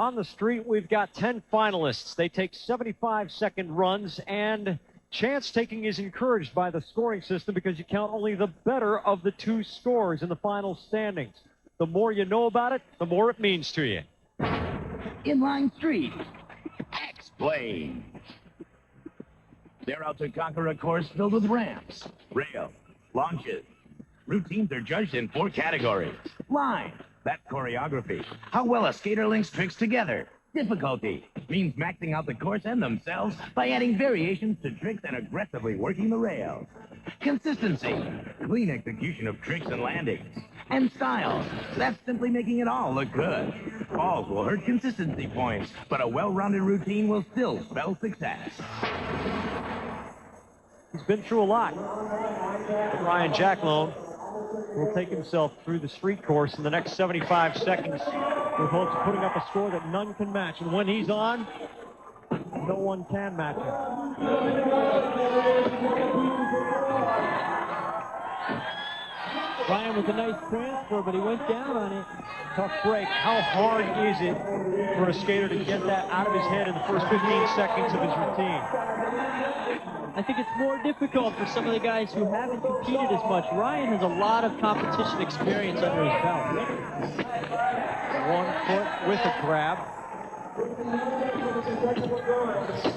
On the street, we've got 10 finalists. They take 75-second runs, and chance taking is encouraged by the scoring system because you count only the better of the two scores in the final standings. The more you know about it, the more it means to you. Inline Street. Explain. They're out to conquer a course filled with ramps, rails, launches. Routines are judged in 4 categories. Line, that's choreography. How well a skater links tricks together. Difficulty means maxing out the course and themselves by adding variations to tricks and aggressively working the rails. Consistency, clean execution of tricks and landings. And style, that's simply making it all look good. Falls will hurt consistency points, but a well-rounded routine will still spell success. He's been through a lot. Ryan Jacklone will take himself through the street course in the next 75 seconds with hopes of putting up a score that none can match. And when he's on, no one can match him. Bryan with a nice transfer, but he went down on it. Tough break. How hard is it for a skater to get that out of his head in the first 15 seconds of his routine? I think it's more difficult for some of the guys who haven't competed as much. Ryan has a lot of competition experience under his belt. 1 foot with a grab.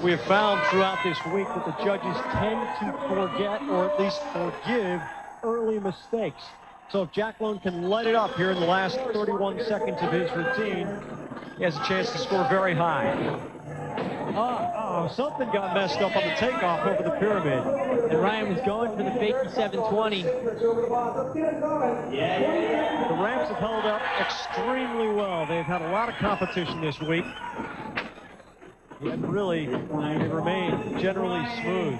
We have found throughout this week that the judges tend to forget, or at least forgive, early mistakes. So if Jacklone can light it up here in the last 31 seconds of his routine, he has a chance to score very high. Oh, something got messed up on the takeoff over the pyramid. And Ryan was going for the fakey 720. The ramps have held up extremely well. They've had a lot of competition this week. Yet really, they remain generally smooth.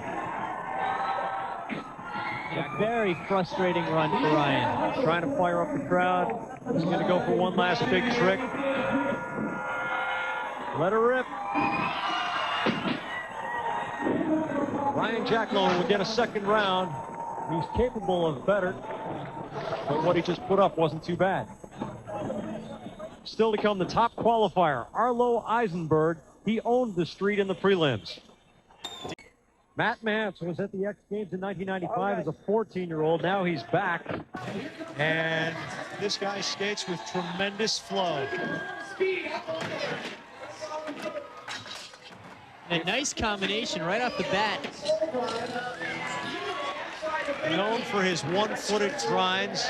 A very frustrating run for Ryan. Trying to fire up the crowd. He's going to go for one last big trick. Let her rip. Ryan Jacklone will get a second round. He's capable of better, but what he just put up wasn't too bad. Still to come, the top qualifier, Arlo Eisenberg. He owned the street in the prelims. Matty Mantz was at the X Games in 1995 as a 14-year-old. Now he's back. And this guy skates with tremendous flow. A nice combination right off the bat. Known for his one-footed grinds,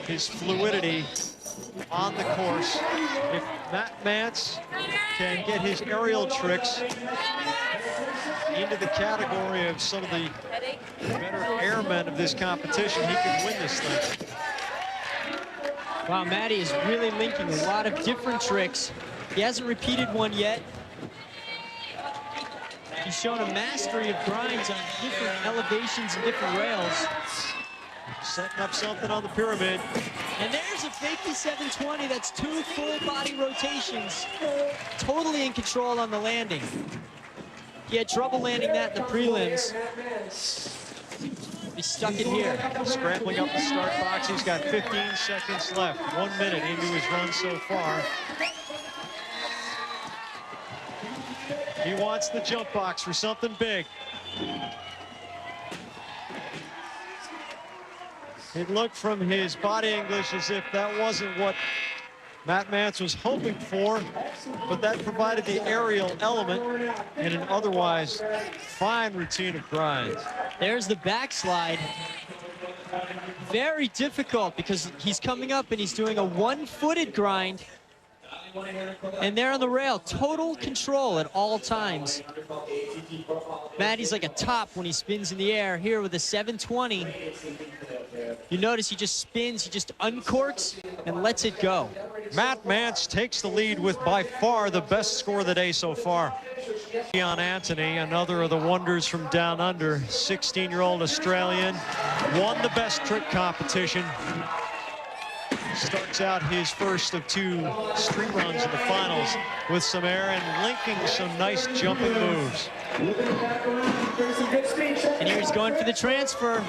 his fluidity on the course. If Matty Mantz can get his aerial tricks into the category of some of the better airmen of this competition, he can win this thing. Wow, Matty is really linking a lot of different tricks. He hasn't repeated one yet. He's shown a mastery of grinds on different elevations and different rails. Setting up something on the pyramid. And there's a fakey 720. That's 2 full body rotations. Totally in control on the landing. He had trouble landing that in the prelims. He's stuck it here. Scrambling up the start box. He's got 15 seconds left. 1 minute into his run so far. He wants the jump box for something big. It looked from his body English as if that wasn't what Matty Mantz was hoping for, but that provided the aerial element in an otherwise fine routine of grinds. There's the backslide. Very difficult because he's coming up and he's doing a one-footed grind. And there on the rail, total control at all times. Matty's like a top when he spins in the air. Here with a 720, you notice he just spins, he just uncorks and lets it go. Matty Mantz takes the lead with by far the best score of the day so far. Dion Anthony, another of the wonders from down under, 16-year-old Australian, won the best trick competition. Starts out his first of 2 street runs in the finals with some air and linking some nice jumping moves. And here he's going for the transfer.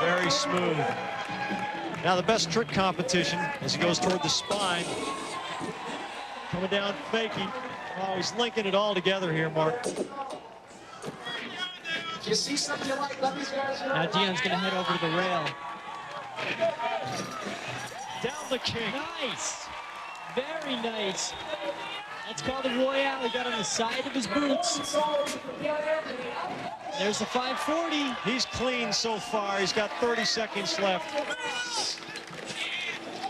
Very smooth. Now the best trick competition as he goes toward the spine. Coming down fakey. Oh, he's linking it all together here, Mark. You see something you like, let these guys know. Now Dion's going to head over to the rail. Down the kick. Nice. Very nice. That's called a Royale. He got on the side of his boots. There's the 540. He's clean so far. He's got 30 seconds left.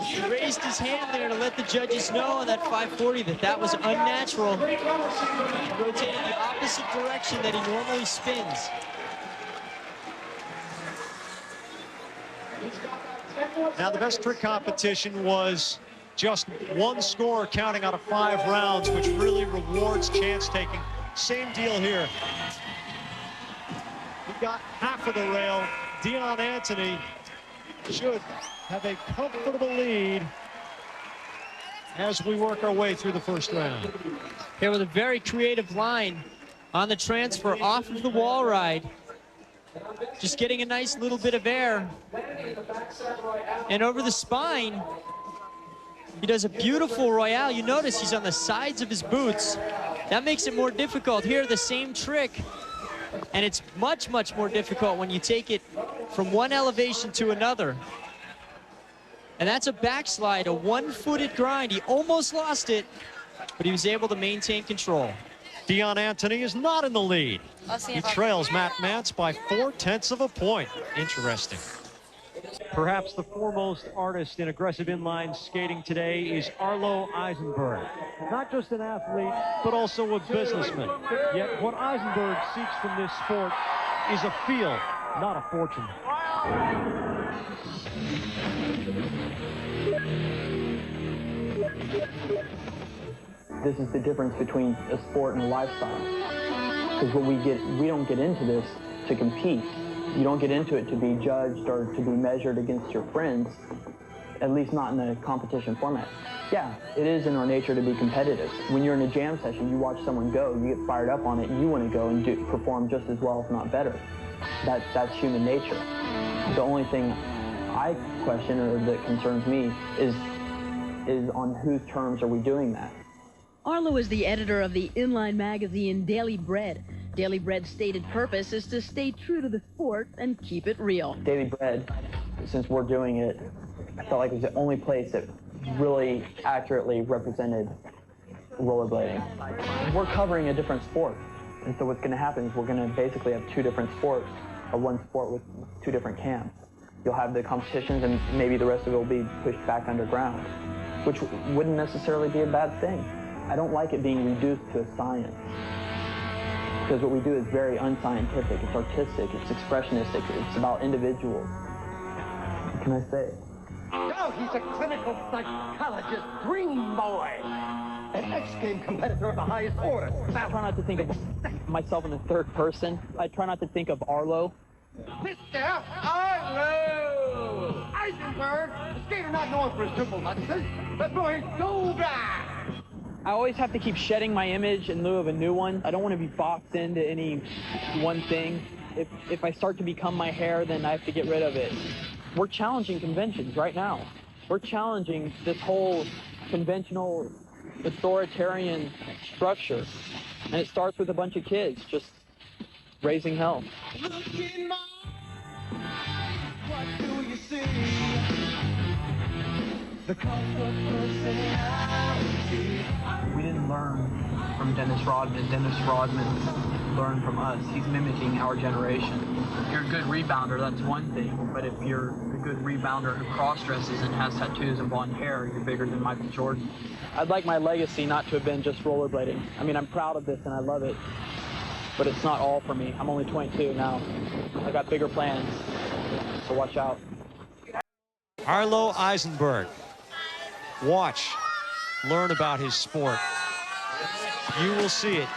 He raised his hand there to let the judges know on that 540 that that was unnatural. He rotated the opposite direction that he normally spins. Now, the best trick competition was just one score counting out of 5 rounds, which really rewards chance taking. Same deal here. He got half of the rail. Dion Anthony should have a comfortable lead as we work our way through the first round. Here with a very creative line on the transfer off of the wall ride. Just getting a nice little bit of air. And over the spine, he does a beautiful Royale. You notice he's on the sides of his boots. That makes it more difficult. Here, the same trick. And it's much, much more difficult when you take it from one elevation to another. And that's a backslide, a one-footed grind. He almost lost it, but he was able to maintain control. Dion Anthony is not in the lead. He trails Matty Mantz by 4/10 of a point. Interesting. Perhaps the foremost artist in aggressive inline skating today is Arlo Eisenberg. Not just an athlete, but also a businessman. Yet what Eisenberg seeks from this sport is a field, not a fortune. This is the difference between a sport and a lifestyle. Because we don't get into this to compete. You don't get into it to be judged or to be measured against your friends, at least not in a competition format. Yeah, it is in our nature to be competitive. When you're in a jam session, you watch someone go, you get fired up on it, you want to go and perform just as well, if not better. That's human nature. The only thing I question or that concerns me is on whose terms are we doing that? Arlo is the editor of the inline magazine Daily Bread. Daily Bread's stated purpose is to stay true to the sport and keep it real. Daily Bread, since we're doing it, I felt like it was the only place that really accurately represented rollerblading. We're covering a different sport, and so what's going to happen is we're going to basically have 2 different sports, or one sport with 2 different cams. You'll have the competitions, and maybe the rest of it will be pushed back underground, which wouldn't necessarily be a bad thing. I don't like it being reduced to a science, because what we do is very unscientific, it's artistic, it's expressionistic, it's about individuals. What can I say? Oh, he's a clinical psychologist, dream boy, an X-Game competitor of the highest order. I try not to think of myself in the third person. I try not to think of Arlo. Mr. Arlo Eisenberg, the skater not known for his triple nuts, but for his gold eye. I always have to keep shedding my image in lieu of a new one. I don't want to be boxed into any one thing. If I start to become my hair, then I have to get rid of it. We're challenging conventions right now. We're challenging this whole conventional authoritarian structure. And it starts with a bunch of kids just raising hell. Look in my eyes, what do you see? The cult of personality. We didn't learn from Dennis Rodman. Dennis Rodman learned from us. He's mimicking our generation. If you're a good rebounder, that's one thing. But if you're a good rebounder who cross-dresses and has tattoos and blonde hair, you're bigger than Michael Jordan. I'd like my legacy not to have been just rollerblading. I mean, I'm proud of this and I love it. But it's not all for me. I'm only 22 now. I got bigger plans. So watch out. Arlo Eisenberg. Watch, learn about his sport. You will see it.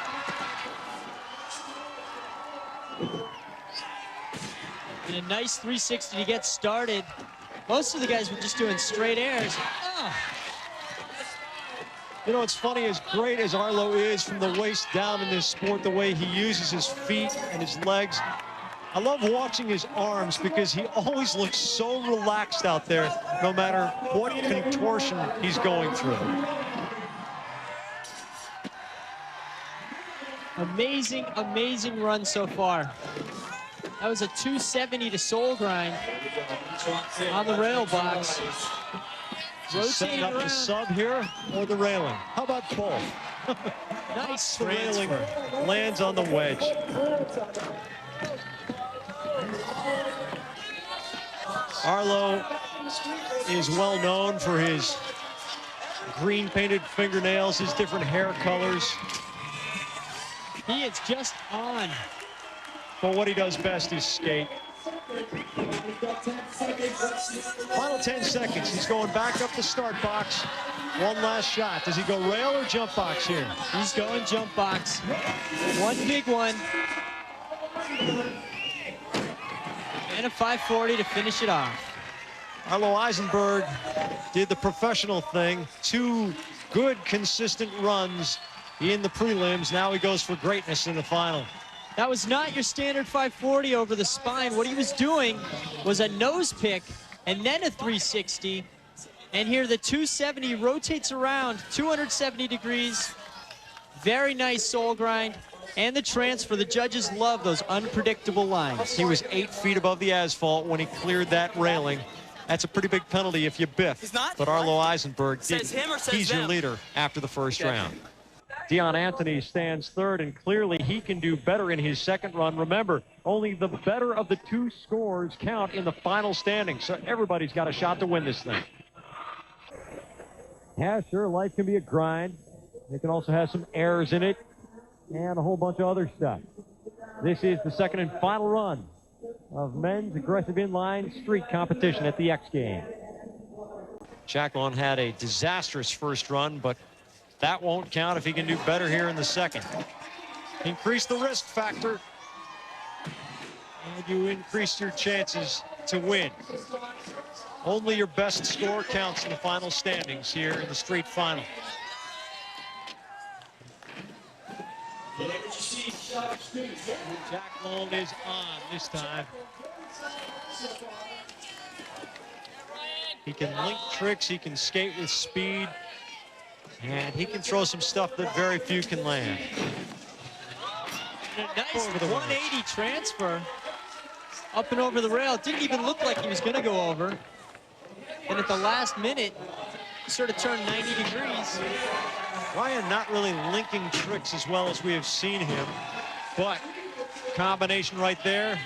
And a nice 360 to get started. Most of the guys were just doing straight airs. Oh. You know, it's funny, as great as Arlo is from the waist down in this sport, the way he uses his feet and his legs, I love watching his arms because he always looks so relaxed out there, no matter what contortion he's going through. Amazing, amazing run so far. That was a 270 to soul grind on the rail box. Setting up the sub here or the railing. How about both? Nice The railing transfer. lands on the wedge. Arlo is well known for his green painted fingernails, his different hair colors. He is just on. But what he does best is skate. Final 10 seconds. He's going back up the start box. One last shot. Does he go rail or jump box here? He's going jump box. One big one. And a 540 to finish it off. Arlo Eisenberg did the professional thing. 2 good, consistent runs in the prelims. Now he goes for greatness in the final. That was not your standard 540 over the spine. What he was doing was a nose pick and then a 360. And here the 270 rotates around 270 degrees. Very nice soul grind. And the transfer, the judges love those unpredictable lines. He was 8 feet above the asphalt when he cleared that railing. That's a pretty big penalty if you biff. He's not? But Arlo Eisenberg didn't. Says him or says He's your them? leader after the first round. Dion Anthony stands third, and clearly he can do better in his second run. Remember, only the better of the 2 scores count in the final standing, so everybody's got a shot to win this thing. Yeah, sure, life can be a grind. It can also have some errors in it and a whole bunch of other stuff. This is the second and final run of men's aggressive inline street competition at the X Games. Jacklone had a disastrous first run, but that won't count if he can do better here in the second. Increase the risk factor, and you increase your chances to win. Only your best score counts in the final standings here in the street final. Jacklone is on this time. He can link tricks, he can skate with speed, and he can throw some stuff that very few can land. And a nice 180 transfer up and over the rail. It didn't even look like he was going to go over. And at the last minute, he sort of turned 90 degrees. Ryan not really linking tricks as well as we have seen him, but combination right there.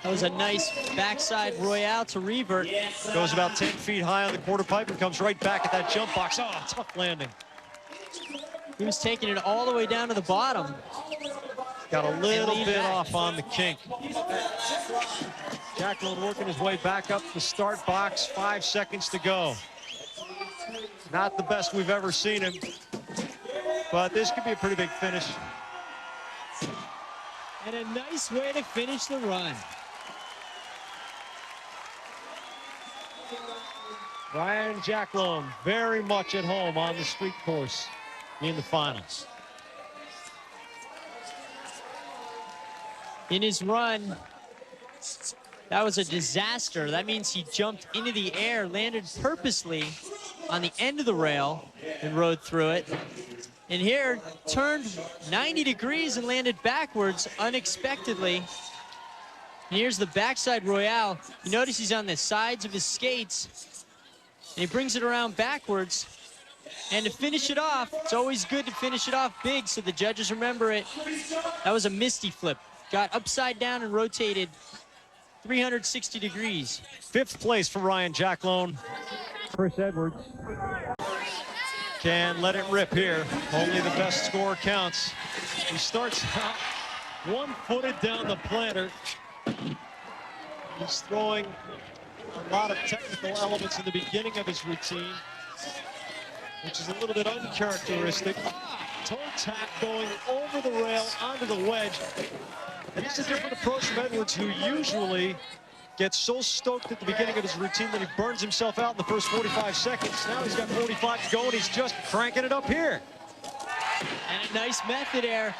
That was a nice backside royale to revert. Goes about 10 feet high on the quarter pipe and comes right back at that jump box. Oh, tough landing. He was taking it all the way down to the bottom. Got a little bit off on the kink. Jacklone working his way back up the start box. 5 seconds to go. Not the best we've ever seen him, but this could be a pretty big finish. And a nice way to finish the run. Ryan Jacklone very much at home on the street course in the finals. In his run, that was a disaster. That means he jumped into the air, landed purposely on the end of the rail and rode through it. And here, turned 90 degrees and landed backwards unexpectedly. And here's the backside royale. You notice he's on the sides of his skates. And he brings it around backwards. And to finish it off, it's always good to finish it off big so the judges remember it. That was a misty flip. Got upside down and rotated 360 degrees. 5th place for Ryan Jacklone. Chris Edwards can let it rip here. Only the best score counts. He starts out one-footed down the planter. He's throwing a lot of technical elements in the beginning of his routine, which is a little bit uncharacteristic. Toe tap going over the rail onto the wedge. And it's a different approach from Edwards, who usually gets so stoked at the beginning of his routine that he burns himself out in the first 45 seconds. Now he's got 45 to go, and he's just cranking it up here. And a nice method there.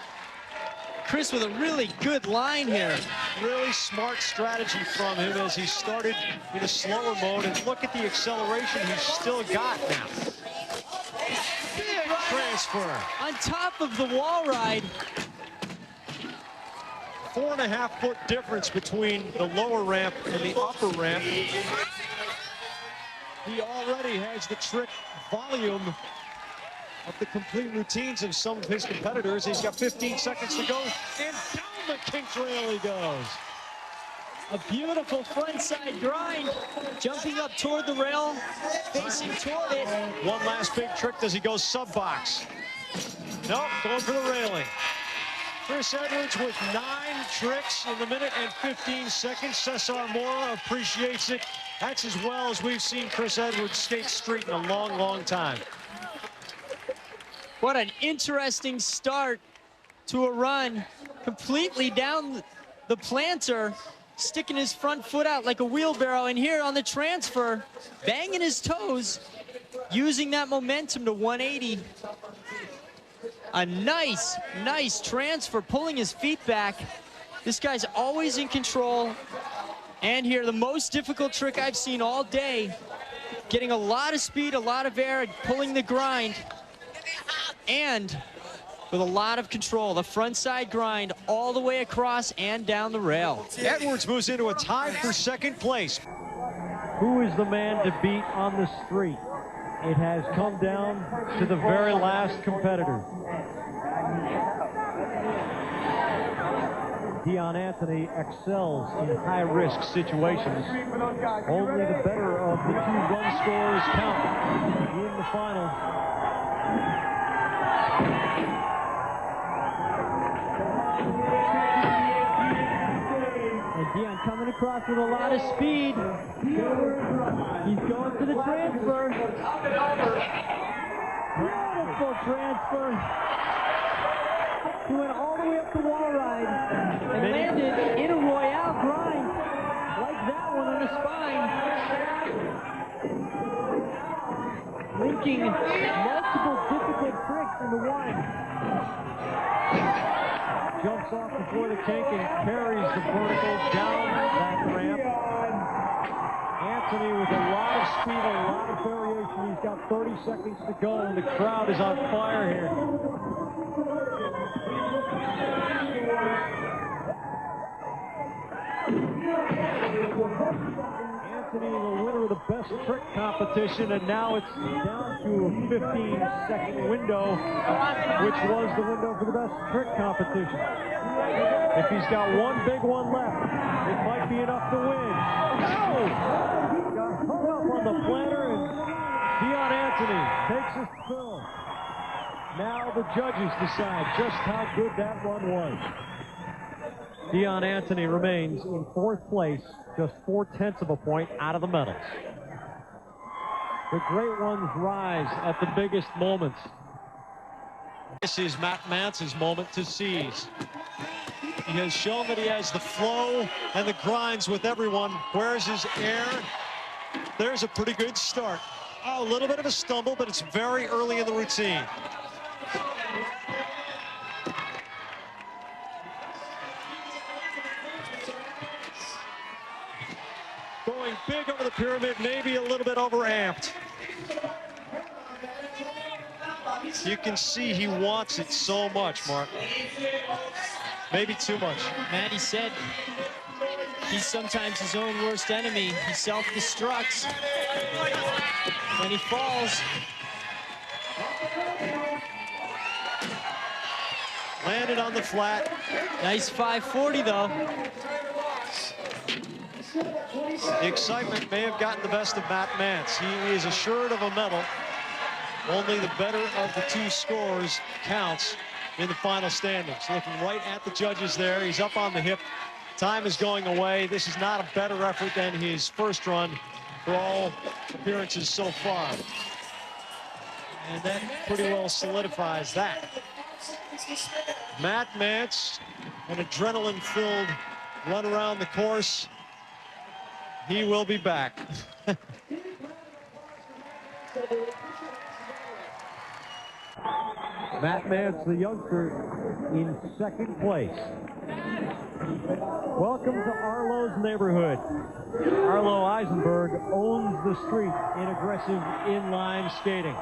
Chris with a really good line here. Really smart strategy from him as he started in a slower mode, and look at the acceleration he's still got now. Big transfer. On top of the wall ride, 4.5-foot difference between the lower ramp and the upper ramp. He already has the trick volume of the complete routines of some of his competitors. He's got 15 seconds to go, and down the kink rail he goes. A beautiful frontside grind, jumping up toward the rail, facing toward it. One last big trick. Does he go sub box? Nope, going for the railing. Chris Edwards with 9 tricks in the minute and 15 seconds. Cesar Mora appreciates it. That's as well as we've seen Chris Edwards skate street in a long, long time. What an interesting start to a run. Completely down the planter, sticking his front foot out like a wheelbarrow. And here on the transfer, banging his toes, using that momentum to 180. A nice, nice transfer, pulling his feet back. This guy's always in control. And here, the most difficult trick I've seen all day. Getting a lot of speed, a lot of air, and pulling the grind. And with a lot of control, the front side grind all the way across and down the rail. Edwards moves into a tie for second place. Who is the man to beat on the street? It has come down to the very last competitor. Dion Anthony excels in high-risk situations. Only the better of the 2 run scorers count in the final. And Dion coming across with a lot of speed. He's going to the transfer. Beautiful transfer. He went all the way up the wall ride and landed in a Royale grind like that one on the spine. Linking multiple difficult tricks into one. Jumps off before the kink and carries the vertical down that ramp. Anthony with a lot of speed, a lot of variation. He's got 30 seconds to go, and the crowd is on fire here. Anthony, the winner of the best trick competition, and now it's down to a 15-second window, which was the window for the best trick competition. If he's got one big one left, it might be enough to win. No! Got hung up on the planter, and Dion Anthony takes his fill. Now the judges decide just how good that run was. Dion Anthony remains in 4th place, just 4/10 of a point out of the medals. The great ones rise at the biggest moments. This is Matty Mantz's moment to seize. He has shown that he has the flow and the grinds with everyone. Where's his air? There's a pretty good start. Oh, a little bit of a stumble, but it's very early in the routine. Going big over the pyramid, maybe a little bit overamped. You can see he wants it so much, Mark. Maybe too much. Matty said he's sometimes his own worst enemy. He self-destructs when he falls. Landed on the flat. Nice 540 though. The excitement may have gotten the best of Matty Mantz. He is assured of a medal. Only the better of the 2 scores counts in the final standings. Looking right at the judges there. He's up on the hip. Time is going away. This is not a better effort than his first run for all appearances so far. And that pretty well solidifies that. Matty Mantz, an adrenaline-filled run around the course. He will be back. Matty Mantz, the youngster, in 2nd place. Welcome to Arlo's neighborhood. Arlo Eisenberg owns the street in aggressive inline skating.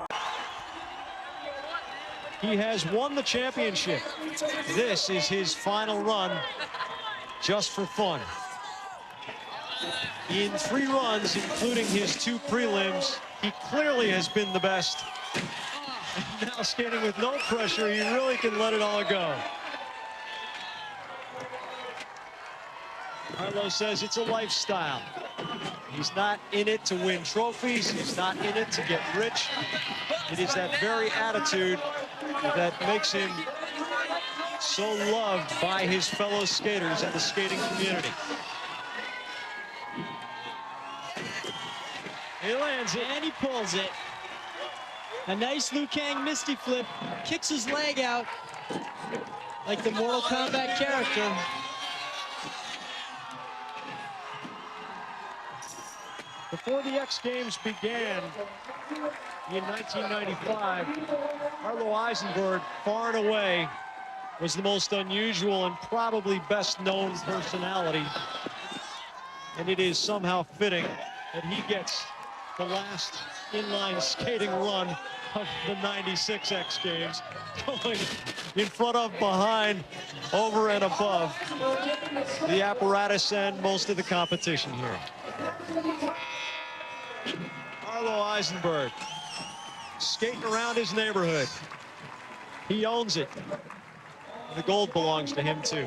He has won the championship. This is his final run just for fun. In 3 runs, including his 2 prelims, he clearly has been the best. And now skating with no pressure, he really can let it all go. Arlo says it's a lifestyle. He's not in it to win trophies. He's not in it to get rich. It is that very attitude that makes him so loved by his fellow skaters and the skating community. He lands it. And he pulls it. A nice Liu Kang Misty flip. Kicks his leg out like the Mortal Kombat character. Before the X Games began in 1995, Arlo Eisenberg, far and away, was the most unusual and probably best known personality. And it is somehow fitting that he gets the last inline skating run of the 96 X Games, going in front of, behind, over and above the apparatus and most of the competition here. Arlo Eisenberg skating around his neighborhood. He owns it. The gold belongs to him too.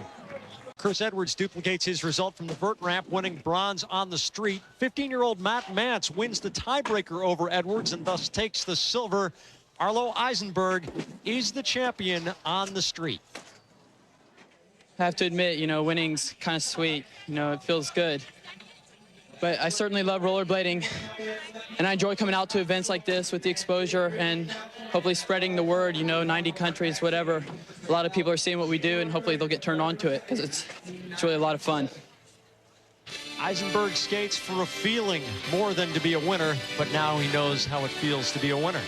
Chris Edwards duplicates his result from the vert ramp, winning bronze on the street. 15-year-old Matty Mantz wins the tiebreaker over Edwards and thus takes the silver. Arlo Eisenberg is the champion on the street. I have to admit, you know, winning's kind of sweet. You know, it feels good. But I certainly love rollerblading, and I enjoy coming out to events like this with the exposure and hopefully spreading the word, you know, 90 countries, whatever. A lot of people are seeing what we do, and hopefully they'll get turned on to it because it's really a lot of fun. Eisenberg skates for a feeling more than to be a winner, but now he knows how it feels to be a winner.